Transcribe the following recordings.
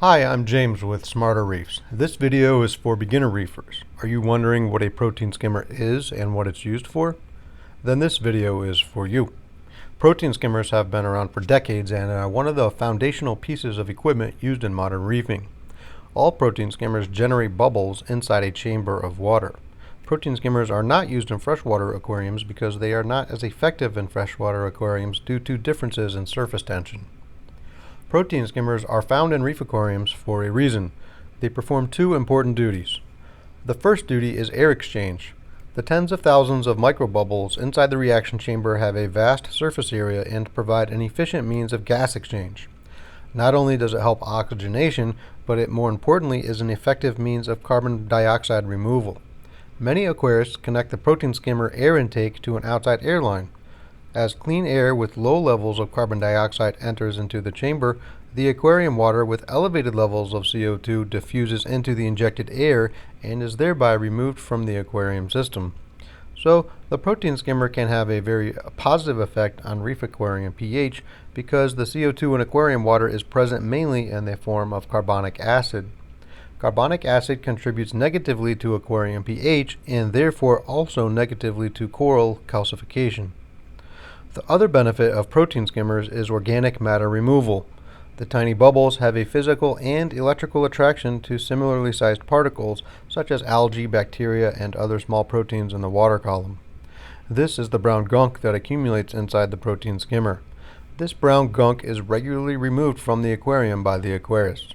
Hi, I'm James with Smarter Reefs. This video is for beginner reefers. Are you wondering what a protein skimmer is and what it's used for? Then this video is for you. Protein skimmers have been around for decades and are one of the foundational pieces of equipment used in modern reefing. All protein skimmers generate bubbles inside a chamber of water. Protein skimmers are not used in freshwater aquariums because they are not as effective in freshwater aquariums due to differences in surface tension. Protein skimmers are found in reef aquariums for a reason. They perform two important duties. The first duty is air exchange. The tens of thousands of microbubbles inside the reaction chamber have a vast surface area and provide an efficient means of gas exchange. Not only does it help oxygenation, but it more importantly is an effective means of carbon dioxide removal. Many aquarists connect the protein skimmer air intake to an outside air line. As clean air with low levels of carbon dioxide enters into the chamber, the aquarium water with elevated levels of CO2 diffuses into the injected air and is thereby removed from the aquarium system. So, the protein skimmer can have a very positive effect on reef aquarium pH because the CO2 in aquarium water is present mainly in the form of carbonic acid. Carbonic acid contributes negatively to aquarium pH and therefore also negatively to coral calcification. The other benefit of protein skimmers is organic matter removal. The tiny bubbles have a physical and electrical attraction to similarly sized particles such as algae, bacteria, and other small proteins in the water column. This is the brown gunk that accumulates inside the protein skimmer. This brown gunk is regularly removed from the aquarium by the aquarist.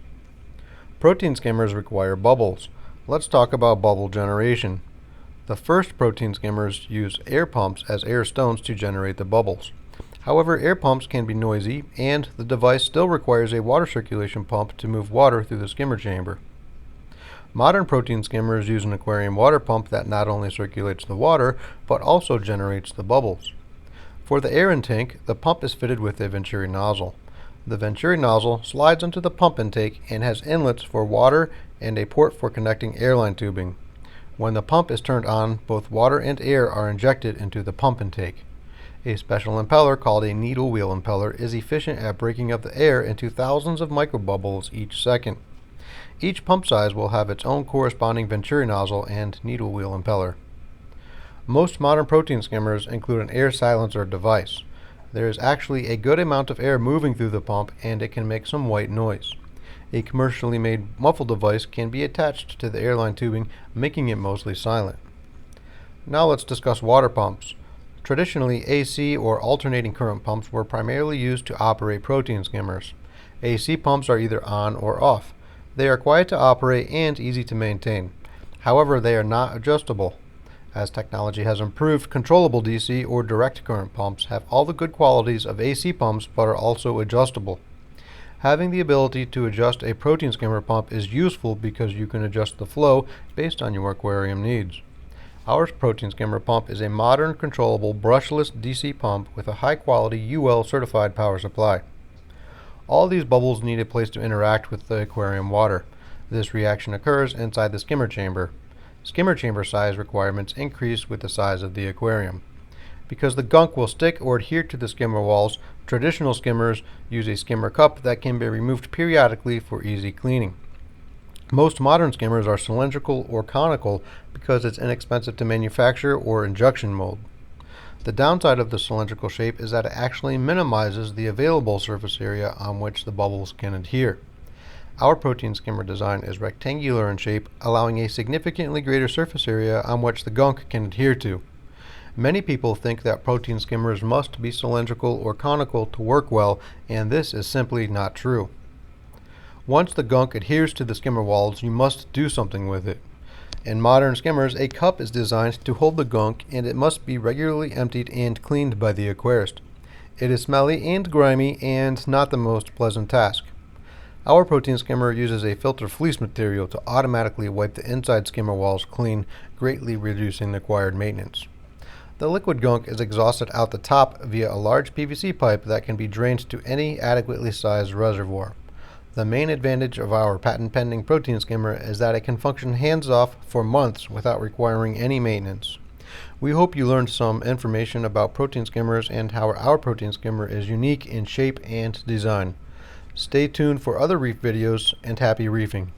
Protein skimmers require bubbles. Let's talk about bubble generation. The first protein skimmers use air pumps as air stones to generate the bubbles. However, air pumps can be noisy, and the device still requires a water circulation pump to move water through the skimmer chamber. Modern protein skimmers use an aquarium water pump that not only circulates the water, but also generates the bubbles. For the air intake, the pump is fitted with a Venturi nozzle. The Venturi nozzle slides into the pump intake and has inlets for water and a port for connecting airline tubing. When the pump is turned on, both water and air are injected into the pump intake. A special impeller called a needle wheel impeller is efficient at breaking up the air into thousands of microbubbles each second. Each pump size will have its own corresponding Venturi nozzle and needle wheel impeller. Most modern protein skimmers include an air silencer device. There is actually a good amount of air moving through the pump and it can make some white noise. A commercially made muffle device can be attached to the airline tubing, making it mostly silent. Now let's discuss water pumps. Traditionally, AC or alternating current pumps were primarily used to operate protein skimmers. AC pumps are either on or off. They are quiet to operate and easy to maintain. However, they are not adjustable. As technology has improved, controllable DC or direct current pumps have all the good qualities of AC pumps but are also adjustable. Having the ability to adjust a protein skimmer pump is useful because you can adjust the flow based on your aquarium needs. Our protein skimmer pump is a modern, controllable, brushless DC pump with a high-quality UL certified power supply. All these bubbles need a place to interact with the aquarium water. This reaction occurs inside the skimmer chamber. Skimmer chamber size requirements increase with the size of the aquarium. Because the gunk will stick or adhere to the skimmer walls, traditional skimmers use a skimmer cup that can be removed periodically for easy cleaning. Most modern skimmers are cylindrical or conical because it's inexpensive to manufacture or injection mold. The downside of the cylindrical shape is that it actually minimizes the available surface area on which the bubbles can adhere. Our protein skimmer design is rectangular in shape, allowing a significantly greater surface area on which the gunk can adhere to. Many people think that protein skimmers must be cylindrical or conical to work well, and this is simply not true. Once the gunk adheres to the skimmer walls, you must do something with it. In modern skimmers, a cup is designed to hold the gunk, and it must be regularly emptied and cleaned by the aquarist. It is smelly and grimy and not the most pleasant task. Our protein skimmer uses a filter fleece material to automatically wipe the inside skimmer walls clean, greatly reducing the required maintenance. The liquid gunk is exhausted out the top via a large PVC pipe that can be drained to any adequately sized reservoir. The main advantage of our patent-pending protein skimmer is that it can function hands-off for months without requiring any maintenance. We hope you learned some information about protein skimmers and how our protein skimmer is unique in shape and design. Stay tuned for other reef videos, and happy reefing.